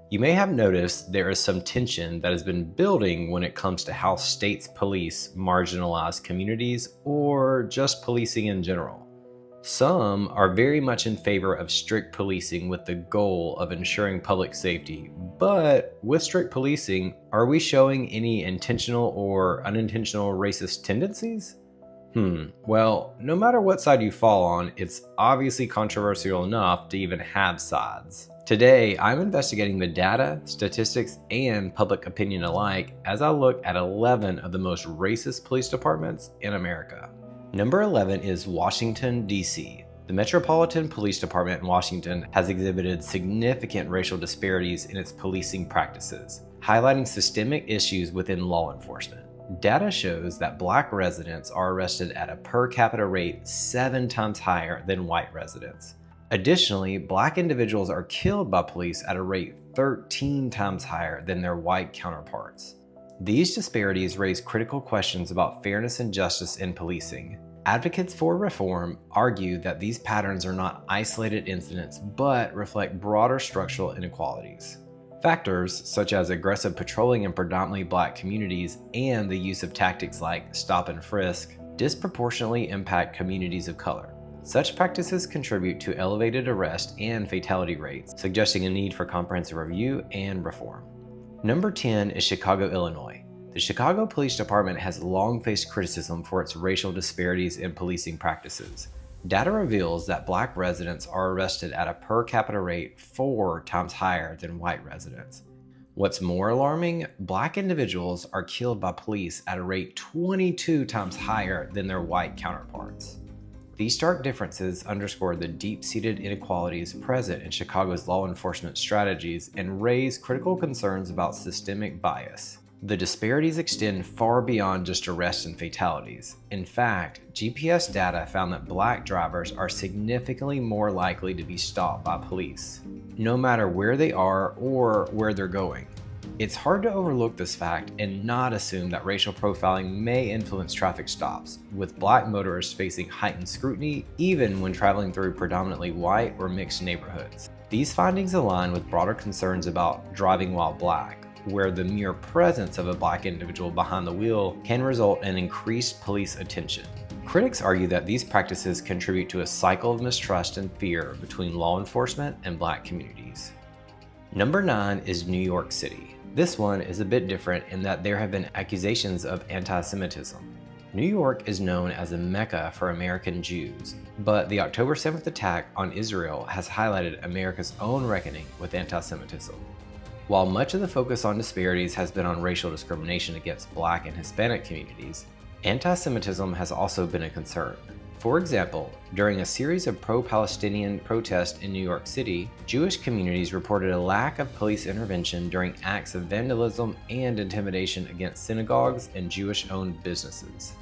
You may have noticed there is some tension that has been building when it comes to how states police marginalized communities or just policing in general. Some are very much in favor of strict policing with the goal of ensuring public safety, but with strict policing, are we showing any intentional or unintentional racist tendencies? Well, no matter what side you fall on, it's obviously controversial enough to even have sides. Today, I'm investigating the data, statistics, and public opinion alike as I look at 11 of the most racist police departments in America. Number 11 is Washington, D.C. The Metropolitan Police Department in Washington has exhibited significant racial disparities in its policing practices, highlighting systemic issues within law enforcement. Data shows that Black residents are arrested at a per capita rate 7 times higher than white residents. Additionally, Black individuals are killed by police at a rate 13 times higher than their white counterparts. These disparities raise critical questions about fairness and justice in policing. Advocates for reform argue that these patterns are not isolated incidents but reflect broader structural inequalities. Factors such as aggressive patrolling in predominantly Black communities and the use of tactics like stop and frisk disproportionately impact communities of color. Such practices contribute to elevated arrest and fatality rates, suggesting a need for comprehensive review and reform. Number 10 is Chicago, Illinois. The Chicago Police Department has long faced criticism for its racial disparities in policing practices. Data reveals that Black residents are arrested at a per capita rate 4 times higher than white residents. What's more alarming, Black individuals are killed by police at a rate 22 times higher than their white counterparts. These stark differences underscore the deep-seated inequalities present in Chicago's law enforcement strategies and raise critical concerns about systemic bias. The disparities extend far beyond just arrests and fatalities. In fact, GPS data found that Black drivers are significantly more likely to be stopped by police, no matter where they are or where they're going. It's hard to overlook this fact and not assume that racial profiling may influence traffic stops, with Black motorists facing heightened scrutiny even when traveling through predominantly white or mixed neighborhoods. These findings align with broader concerns about driving while Black, where the mere presence of a Black individual behind the wheel can result in increased police attention. Critics argue that these practices contribute to a cycle of mistrust and fear between law enforcement and Black communities. Number 9 is New York City. This one is a bit different in that there have been accusations of anti-Semitism. New York is known as a mecca for American Jews, but the October 7th attack on Israel has highlighted America's own reckoning with anti-Semitism. While much of the focus on disparities has been on racial discrimination against Black and Hispanic communities, anti-Semitism has also been a concern. For example, during a series of pro-Palestinian protests in New York City, Jewish communities reported a lack of police intervention during acts of vandalism and intimidation against synagogues and Jewish-owned businesses.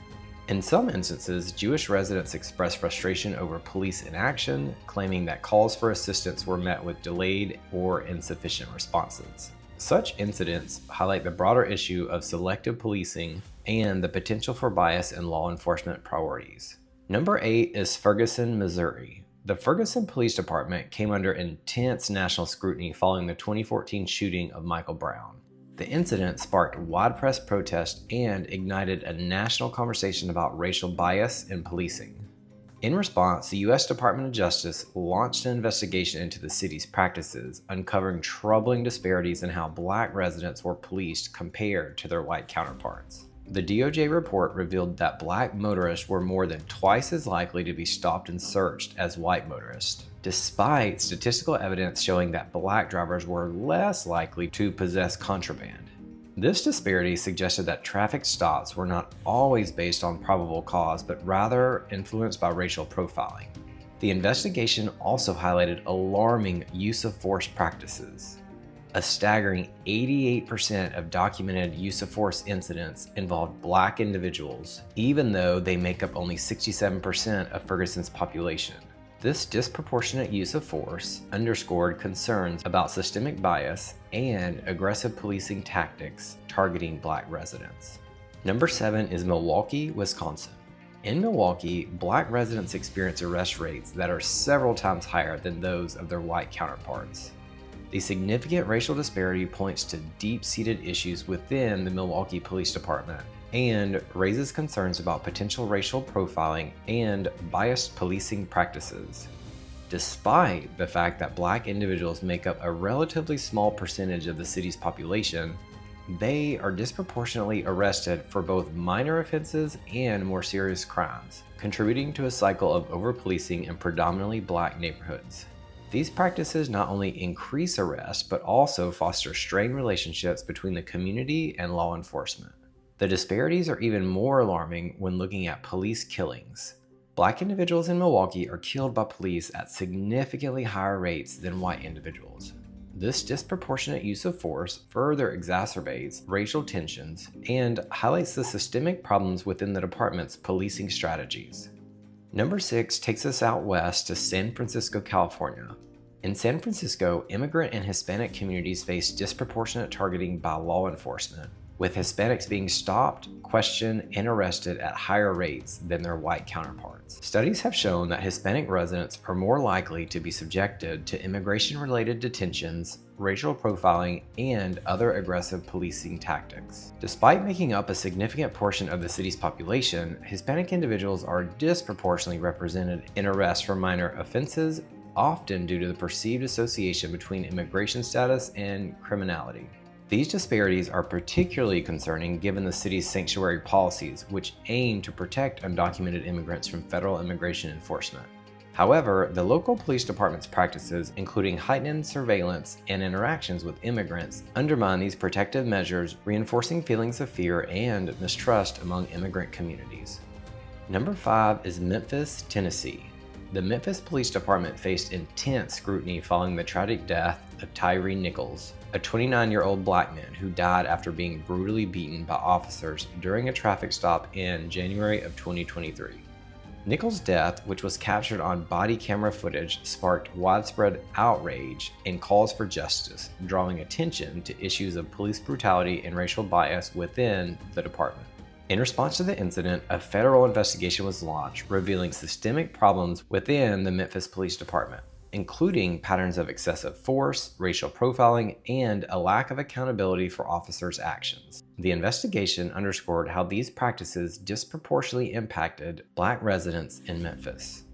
In some instances, Jewish residents expressed frustration over police inaction, claiming that calls for assistance were met with delayed or insufficient responses. Such incidents highlight the broader issue of selective policing and the potential for bias in law enforcement priorities. Number 8 is Ferguson, Missouri. The Ferguson Police Department came under intense national scrutiny following the 2014 shooting of Michael Brown. The incident sparked wide press protest and ignited a national conversation about racial bias in policing. In response, the U.S. Department of Justice launched an investigation into the city's practices, uncovering troubling disparities in how Black residents were policed compared to their white counterparts. The DOJ report revealed that Black motorists were more than twice as likely to be stopped and searched as white motorists, despite statistical evidence showing that Black drivers were less likely to possess contraband. This disparity suggested that traffic stops were not always based on probable cause, but rather influenced by racial profiling. The investigation also highlighted alarming use of force practices. A staggering 88% of documented use of force incidents involved Black individuals, even though they make up only 67% of Ferguson's population. This disproportionate use of force underscored concerns about systemic bias and aggressive policing tactics targeting Black residents. Number 7 is Milwaukee, Wisconsin. In Milwaukee, Black residents experience arrest rates that are several times higher than those of their white counterparts. The significant racial disparity points to deep-seated issues within the Milwaukee Police Department and raises concerns about potential racial profiling and biased policing practices. Despite the fact that Black individuals make up a relatively small percentage of the city's population, they are disproportionately arrested for both minor offenses and more serious crimes, contributing to a cycle of over-policing in predominantly Black neighborhoods. These practices not only increase arrests, but also foster strained relationships between the community and law enforcement. The disparities are even more alarming when looking at police killings. Black individuals in Milwaukee are killed by police at significantly higher rates than white individuals. This disproportionate use of force further exacerbates racial tensions and highlights the systemic problems within the department's policing strategies. Number 6 takes us out west to San Francisco, California. In San Francisco, immigrant and Hispanic communities face disproportionate targeting by law enforcement, with Hispanics being stopped, questioned, and arrested at higher rates than their white counterparts. Studies have shown that Hispanic residents are more likely to be subjected to immigration-related detentions, racial profiling, and other aggressive policing tactics. Despite making up a significant portion of the city's population, Hispanic individuals are disproportionately represented in arrests for minor offenses, often due to the perceived association between immigration status and criminality. These disparities are particularly concerning given the city's sanctuary policies, which aim to protect undocumented immigrants from federal immigration enforcement. However, the local police department's practices, including heightened surveillance and interactions with immigrants, undermine these protective measures, reinforcing feelings of fear and mistrust among immigrant communities. Number 5 is Memphis, Tennessee. The Memphis Police Department faced intense scrutiny following the tragic death of Tyree Nichols, a 29-year-old Black man who died after being brutally beaten by officers during a traffic stop in January of 2023. Nichols' death, which was captured on body camera footage, sparked widespread outrage and calls for justice, drawing attention to issues of police brutality and racial bias within the department. In response to the incident, a federal investigation was launched, revealing systemic problems within the Memphis Police Department, including patterns of excessive force, racial profiling, and a lack of accountability for officers' actions. The investigation underscored how these practices disproportionately impacted Black residents in Memphis.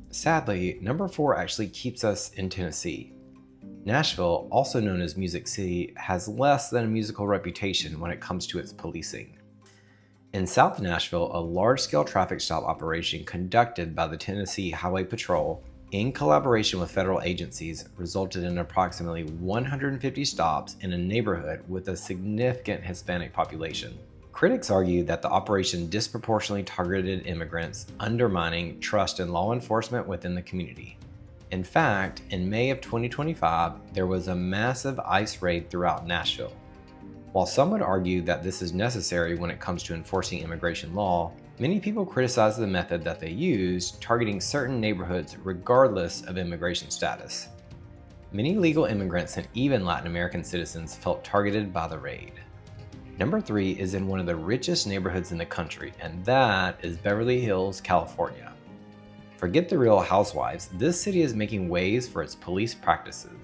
Sadly, number 4 actually keeps us in Tennessee. Nashville, also known as Music City, has less than a musical reputation when it comes to its policing. In South Nashville, a large-scale traffic stop operation conducted by the Tennessee Highway Patrol in collaboration with federal agencies resulted in approximately 150 stops in a neighborhood with a significant Hispanic population. Critics argue that the operation disproportionately targeted immigrants, undermining trust in law enforcement within the community. In fact, in May of 2025, there was a massive ICE raid throughout Nashville. While some would argue that this is necessary when it comes to enforcing immigration law, many people criticize the method that they used, targeting certain neighborhoods regardless of immigration status. Many legal immigrants and even Latin American citizens felt targeted by the raid. Number 3 is in one of the richest neighborhoods in the country, and that is Beverly Hills, California. Forget the Real Housewives, this city is making waves for its police practices.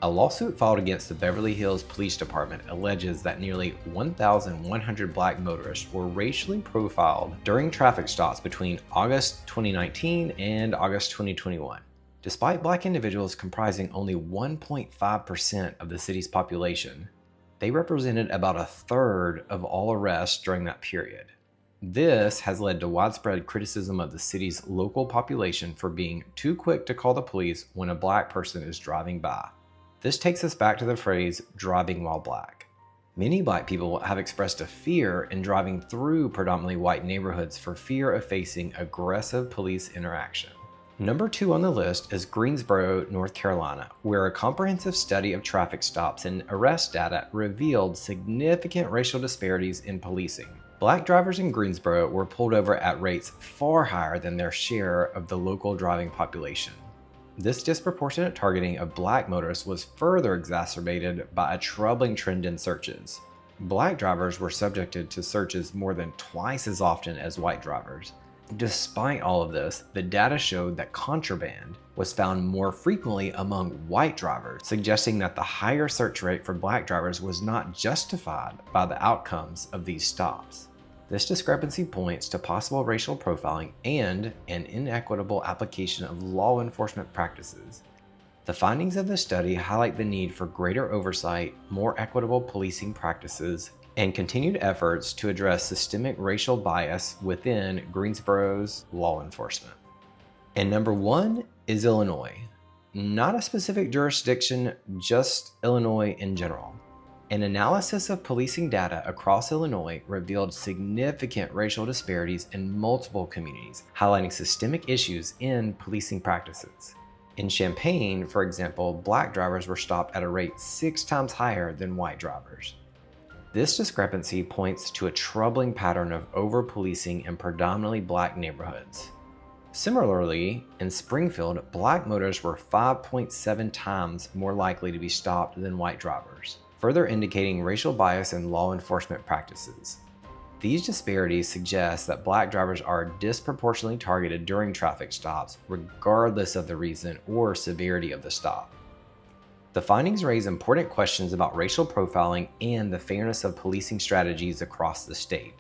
A lawsuit filed against the Beverly Hills Police Department alleges that nearly 1,100 Black motorists were racially profiled during traffic stops between August 2019 and August 2021. Despite Black individuals comprising only 1.5% of the city's population, they represented about a third of all arrests during that period. This has led to widespread criticism of the city's local population for being too quick to call the police when a Black person is driving by. This takes us back to the phrase, driving while Black. Many Black people have expressed a fear in driving through predominantly white neighborhoods for fear of facing aggressive police interaction. Number 2 on the list is Greensboro, North Carolina, where a comprehensive study of traffic stops and arrest data revealed significant racial disparities in policing. Black drivers in Greensboro were pulled over at rates far higher than their share of the local driving population. This disproportionate targeting of Black motorists was further exacerbated by a troubling trend in searches. Black drivers were subjected to searches more than twice as often as white drivers. Despite all of this, the data showed that contraband was found more frequently among white drivers, suggesting that the higher search rate for black drivers was not justified by the outcomes of these stops. This discrepancy points to possible racial profiling and an inequitable application of law enforcement practices. The findings of the study highlight the need for greater oversight, more equitable policing practices, and continued efforts to address systemic racial bias within Greensboro's law enforcement. And number 1 is Illinois. Not a specific jurisdiction, just Illinois in general. An analysis of policing data across Illinois revealed significant racial disparities in multiple communities, highlighting systemic issues in policing practices. In Champaign, for example, black drivers were stopped at a rate 6 times higher than white drivers. This discrepancy points to a troubling pattern of over-policing in predominantly black neighborhoods. Similarly, in Springfield, black motorists were 5.7 times more likely to be stopped than white drivers, further indicating racial bias in law enforcement practices. These disparities suggest that black drivers are disproportionately targeted during traffic stops, regardless of the reason or severity of the stop. The findings raise important questions about racial profiling and the fairness of policing strategies across the state.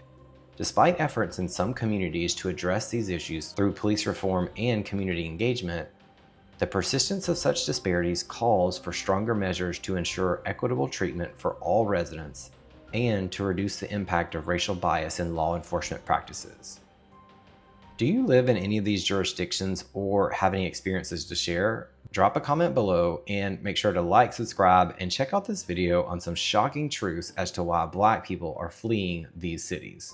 Despite efforts in some communities to address these issues through police reform and community engagement, the persistence of such disparities calls for stronger measures to ensure equitable treatment for all residents and to reduce the impact of racial bias in law enforcement practices. Do you live in any of these jurisdictions or have any experiences to share? Drop a comment below and make sure to like, subscribe, and check out this video on some shocking truths as to why black people are fleeing these cities.